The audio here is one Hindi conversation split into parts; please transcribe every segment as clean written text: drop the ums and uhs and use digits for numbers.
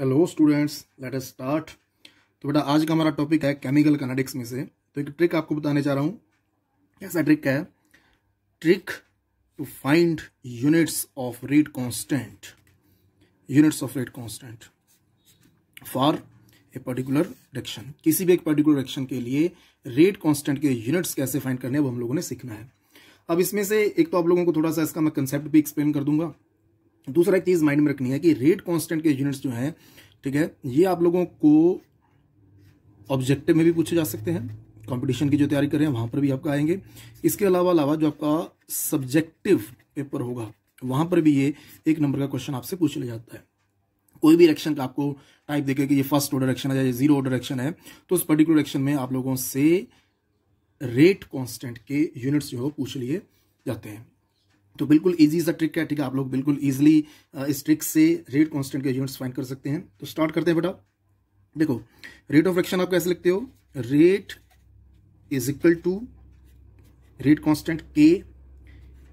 Hello students, let us start. तो बेटा आज का हमारा टॉपिक है केमिकल काइनेटिक्स में से। तो एक ट्रिक आपको बताने जा रहा हूँ। ऐसा ट्रिक है, trick to find units of rate constant, units of rate constant for a particular reaction. किसी भी एक पर्टिकुलर रिएक्शन के लिए रेट कांस्टेंट के यूनिट्स कैसे फाइंड करने हैं वो हम लोगों ने सीखना है। अब इसमें से एक तो आप लोगों को थोड़ा सा इसका मैं कंसेप्ट भी एक्सप्लेन कर दूंगा। दूसरा एक चीज माइंड में रखनी है कि रेट कांस्टेंट के यूनिट्स जो हैं, ठीक है, ये आप लोगों को ऑब्जेक्टिव में भी पूछे जा सकते हैं। कंपटीशन की जो तैयारी कर रहे हैं वहां पर भी आपका आएंगे। इसके अलावा जो आपका सब्जेक्टिव पेपर होगा वहां पर भी ये एक नंबर का क्वेश्चन आपसे पूछ लिया जाता है। कोई भी रिएक्शन का आपको टाइप देखे कि ये फर्स्ट ऑर्डर रिएक्शन है या ये जीरो ऑर्डर रिएक्शन है, तो उस पर्टिकुलर रिएक्शन में आप लोगों से रेट कांस्टेंट के यूनिट्स जो है पूछ लिए जाते हैं। तो बिल्कुल इजी सा ट्रिक है, ठीक है। आप लोग बिल्कुल इजीली इस ट्रिक से रेट कांस्टेंट के यूनिट्स फाइंड कर सकते हैं। तो स्टार्ट करते हैं बेटा। देखो, रेट ऑफ रिएक्शन आप कैसे लिखते हो? Rate is equal to rate constant K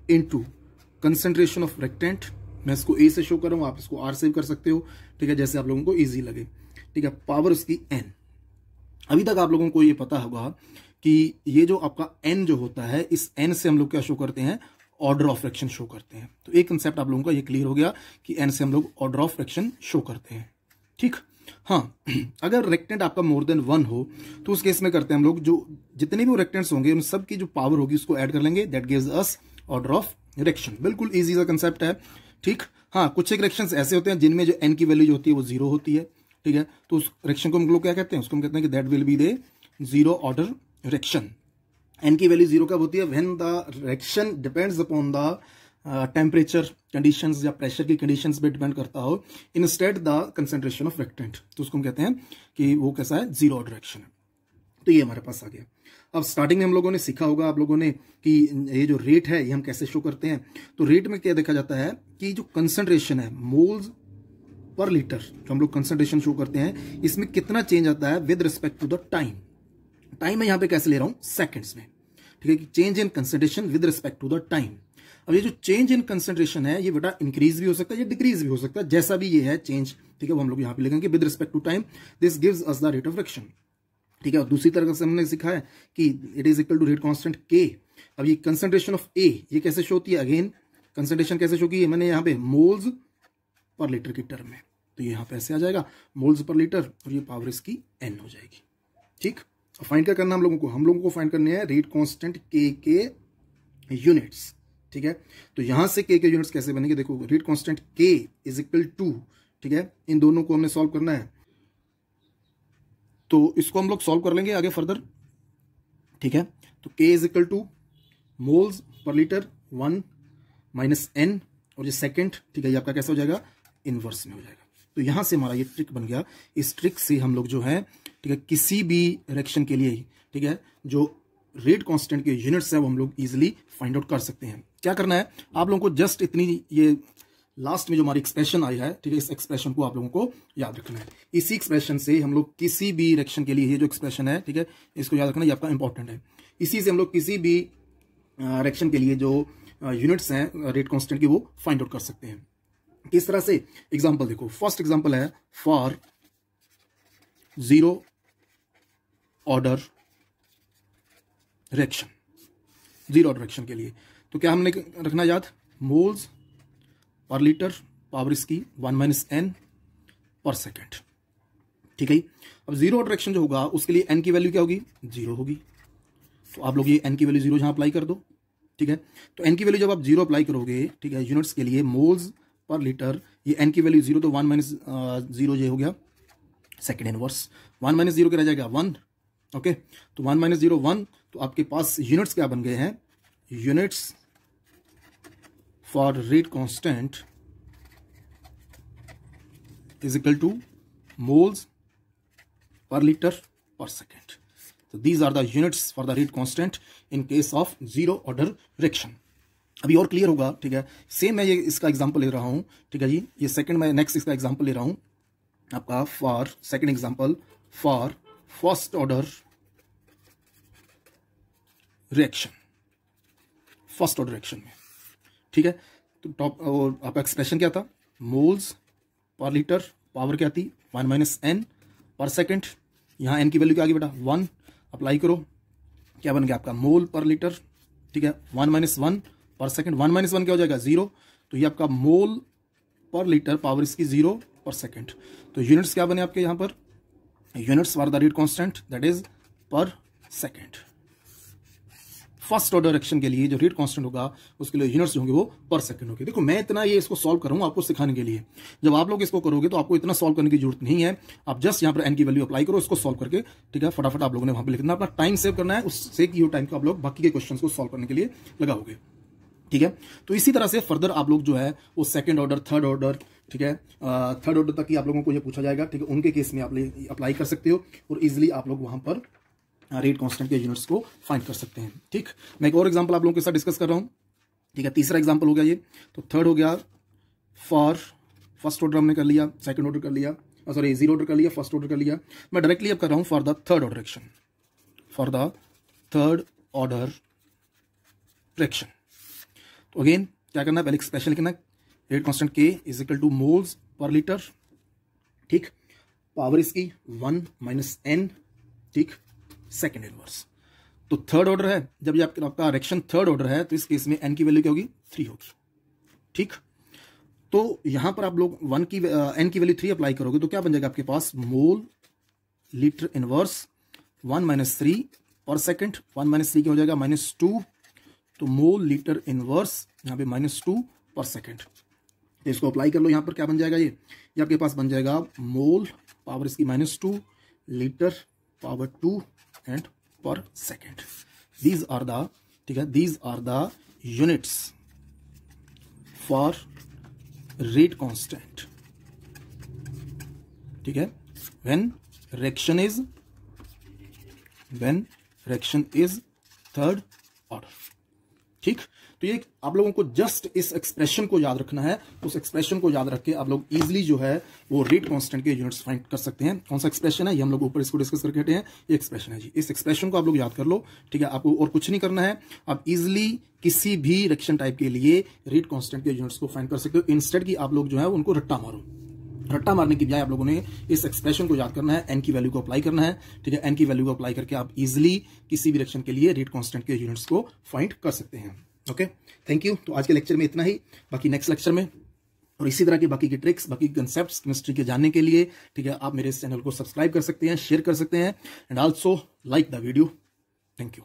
into concentration of reactant. मैं इसको ए से शो कर रहा हूं, आप इसको आर से भी कर सकते हो, ठीक है, जैसे आप लोगों को इजी लगे, ठीक है। पावर उसकी एन। अभी तक आप लोगों को ये पता होगा कि ये जो आपका एन जो होता है, इस एन से हम लोग क्या शो करते हैं? ऑर्डर ऑफ रिएक्शन शो करते हैं। तो एक कंसेप्ट आप लोगों का ये क्लियर हो गया कि एन से हम लोग ऑर्डर ऑफ रिएक्शन शो करते हैं, ठीक। हाँ, अगर रिएक्टेंट आपका मोर देन 1 हो तो उस केस में करते हैं हम लोग, जो जितने भी रिएक्टेंट्स होंगे उन सब की जो पावर होगी उसको ऐड कर लेंगे। That gives us order of reaction. बिल्कुल इजी सा कंसेप्ट है, ठीक। हाँ, कुछ एक रिएक्शंस ऐसे होते हैं जिनमें जो एन की वैल्यू जो होती है वो 0 होती है, ठीक है। तो उस रिएक्शन को हम लोग क्या कहते हैं? उसको हम कहते हैं कि that will be the zero order reaction. N की वैल्यू 0 कब होती है? When the reaction depends upon the temperature conditions या प्रेशर की कंडीशंस पे डिपेंड करता हो, instead the concentration of reactant. तो उसको हम कहते हैं कि वो कैसा है? जीरो ऑर्डर रिएक्शन है। तो ये हमारे पास आ गया। अब स्टार्टिंग में हम लोगों ने सीखा होगा आप लोगों ने कि ये जो रेट है ये हम कैसे शो करते हैं। तो रेट में क्या देखा जाता है कि जो कंसंट्रेशन है मोल्स पर लीटर, जो हम लोग कंसंट्रेशन शो करते हैं, इसमें कितना चेंज आता है with respect to the time. Time मैं यहां पे कैसे ले रहा हूं? सेकंड्स में, ठीक है, कि change in concentration with respect to the time. अब ये जो चेंज इन कंसंट्रेशन है ये बेटा इंक्रीज भी हो सकता है या डिक्रीज भी हो सकता है, जैसा भी ये है चेंज, ठीक है, वो हम लोग यहां पे लिखेंगे with respect to time. This gives us the rate of reaction, ठीक है। और दूसरी तरह से हमने सिखा है कि it is equal to rate constant K. अब ये कंसंट्रेशन ऑफ ए ये कैसे शो होती है? अगेन कंसंट्रेशन कैसे शो की है मैंने यहाँ पे? मोल्स पर लीटर की टर्म में। तो ये यहाँ पे ऐसे आ जाएगा मोल्स पर लीटर, और ये पावर इसकी एन हो जाएगी, ठीक। फाइंड क्या करना हम लोगों को? हम लोगों को फाइंड करने हैं रेट कांस्टेंट के यूनिट्स, ठीक है। तो यहां से के यूनिट्स कैसे बनेंगे? देखो, रेट कांस्टेंट के इज इक्वल टू, ठीक है, इन दोनों को हमने सॉल्व करना है। तो इसको हम लोग सॉल्व कर लेंगे आगे फर्दर, ठीक है। तो K is equal to moles per litre 1 minus N, और ये सेकेंड, ठीक है, ये आपका कैसे हो जाएगा? इनवर्स में हो जाएगा। तो यहां से हमारा ये ट्रिक बन गया। इस ट्रिक से हम लोग जो है, ठीक है, किसी भी रिएक्शन के लिए, ठीक है, जो रेट कांस्टेंट के यूनिट्स है वो हम लोग इजीली फाइंड आउट कर सकते हैं। क्या करना है आप लोगों को? जस्ट इतनी, ये लास्ट में जो हमारी एक्सप्रेशन आई है, ठीक है, इस एक्सप्रेशन को आप लोगों को याद रखना है। इसी एक्सप्रेशन से हम लोग किसी भी रिएक्शन के लिए, ये जो एक्सप्रेशन है, ठीक है, इसको याद रखना, ये आपका इंपॉर्टेंट है। इसी से हम लोग किसी भी रिएक्शन के लिए जो यूनिट्स हैं रेट कांस्टेंट की वो फाइंड आउट कर सकते हैं। किस तरह से? एग्जांपल देखो, फर्स्ट एग्जांपल है for zero order reaction, zero order reaction के लिए। तो क्या हमने रखना याद? मोल्स पर लीटर, पावर इसकी 1 माइनस एन पर सेकेंड, ठीक है। अब जीरो ऑर्डर रिएक्शन जो होगा उसके लिए एन की वैल्यू क्या होगी? 0 होगी। तो आप लोग ये एन की वैल्यू 0 यहां अप्लाई कर दो, ठीक है। तो एन की वैल्यू जब आप 0 अप्लाई करोगे, ठीक है, यूनिट्स के लिए मोल्स पर लीटर, ये एन की वैल्यू 0, तो 1 माइनस 0 ये हो गया सेकेंड इनवर्स। 1 माइनस 0 क्या रह जाएगा? 1, ओके। तो 1 माइनस 0 1। तो आपके पास यूनिट्स क्या बन गए हैं? Units for rate constant is equal to moles per litre per second. तो these are the units for the rate constant in case of zero order reaction. अभी और क्लियर होगा, ठीक है। सेम मैं ये इसका एग्जांपल ले रहा हूं, ठीक है जी। ये सेकंड मैं नेक्स्ट इसका एग्जांपल ले रहा हूं आपका for second example for first order reaction, first order reaction में, ठीक है। तो टॉप और आपका एक्सप्रेशन क्या था? मोल्स पर लीटर पावर क्या थी 1 माइनस एन पर सेकेंड, यहाँ एन की वैल्यू क्या आ गई बेटा 1, अप्लाई करो, क्या बन गया आपका मोल पर लीटर, ठीक है 1 माइनस 1 पर सेकेंड, 1 माइनस 1 क्या हो जाएगा 0, तो ये आपका मोल पर लीटर पावर इसकी 0 पर सेकेंड। तो यूनिट्स क्या बने आपके यहाँ पर, units for the rate constant that is पर सेकेंड। फर्स्ट ऑर्डर एक्शन के लिए जो रेट कांस्टेंट होगा उसके लिए यूनिट्स होंगे वो पर सेकंड होंगे। देखो मैं इतना ये इसको सॉल्व करूंगा आपको सिखाने के लिए, जब आप लोग इसको करोगे तो आपको इतना सॉल्व करने की जरूरत नहीं है, आप जस्ट यहाँ पर एन की वैल्यू अप्लाई करो, इसको सॉल्व करके ठीक है फटाफट आप लोगों ने वहां पर लिखना, अपना टाइम सेव करना है, उससे की टाइम को आप लोग बाकी के क्वेश्चन को सॉल्व करने के लिए लगाओगे, ठीक है। तो इसी तरह से फर्दर आप लोग जो है वो सेकंड ऑर्डर, थर्ड ऑर्डर, ठीक है थर्ड ऑर्डर तक ही आप लोगों को ये पूछा जाएगा, ठीक है, उनके केस में आप अप्लाई कर सकते हो और इजिली आप लोग वहां पर रेट कांस्टेंट के यूनिट्स को फाइंड कर सकते हैं, ठीक। मैं एक और एग्जांपल आप लोगों के साथ डिस्कस कर रहा हूं, ठीक है, तीसरा एग्जांपल हो गया ये, तो थर्ड हो गया फॉर फर्स्ट ऑर्डर हमने कर लिया, सेकंड ऑर्डर कर लिया, सॉरी जीरो ऑर्डर कर लिया, फर्स्ट ऑर्डर कर लिया, मैं डायरेक्टली अब कर रहा हूं for the third order action, for the third order action. तो अगेन क्या करना है, पहले एक्सप्रेशन लिखना है, रेट कांस्टेंट के is equal to moles per litre, ठीक, पावर इसकी 1 माइनस एन, ठीक, सेकेंड इनवर्स। तो थर्ड ऑर्डर है, जब ये आपका रिएक्शन थर्ड ऑर्डर है तो इस केस में एन की वैल्यू क्या होगी 3 होगी, ठीक। तो यहां पर आप लोग एन की वैल्यू 3 अप्लाई करोगे तो क्या बन जाएगा आपके पास, मोल लीटर इनवर्स 1 माइनस 3 पर सेकेंड, 1 माइनस 3 क्या हो जाएगा -2, तो मोल लीटर इनवर्स यहां पे -2 पर सेकेंड। तो इसको अप्लाई कर लो, यहां पर क्या बन जाएगा, ये आपके पास बन जाएगा मोल पावर इसकी -2 litre power 2 and per second. These are the, ठीक है, these are the units for rate constant, ठीक है, when reaction is third order, ठीक। तो ये आप लोगों को जस्ट इस एक्सप्रेशन को याद रखना है, उस एक्सप्रेशन को याद रख के आप लोग इजीली जो है वो रेट कांस्टेंट के यूनिट्स फाइंड कर सकते हैं। कौन सा एक्सप्रेशन है ये हम लोग ऊपर इसको डिस्कस करके हटे हैं, ये एक्सप्रेशन है जी, इस एक्सप्रेशन को आप लोग याद कर लो, ठीक है, आपको और कुछ नहीं करना है, आप इजिली किसी भी रिएक्शन टाइप के लिए रेट कांस्टेंट के यूनिट्स को फाइंड कर सकते हो, इंस्टेड की आप लोग जो है उनको रट्टा मारो, रट्टा मारने की बजाय आप लोगों ने इस एक्सप्रेशन को याद करना है, एन की वैल्यू को अप्लाई करना है, ठीक है, एन की वैल्यू को अप्लाई करके आप इजिली किसी भी रिएक्शन के लिए रेट कांस्टेंट के यूनिट्स को फाइंड कर सकते हैं। Okay, thank you. तो आज के लेक्चर में इतना ही, बाकी नेक्स्ट लेक्चर में और इसी तरह की बाकी की ट्रिक्स, बाकी कंसेप्ट्स केमिस्ट्री के जानने के लिए, ठीक है, आप मेरे इस चैनल को सब्सक्राइब कर सकते हैं, शेयर कर सकते हैं and also like the video. Thank you.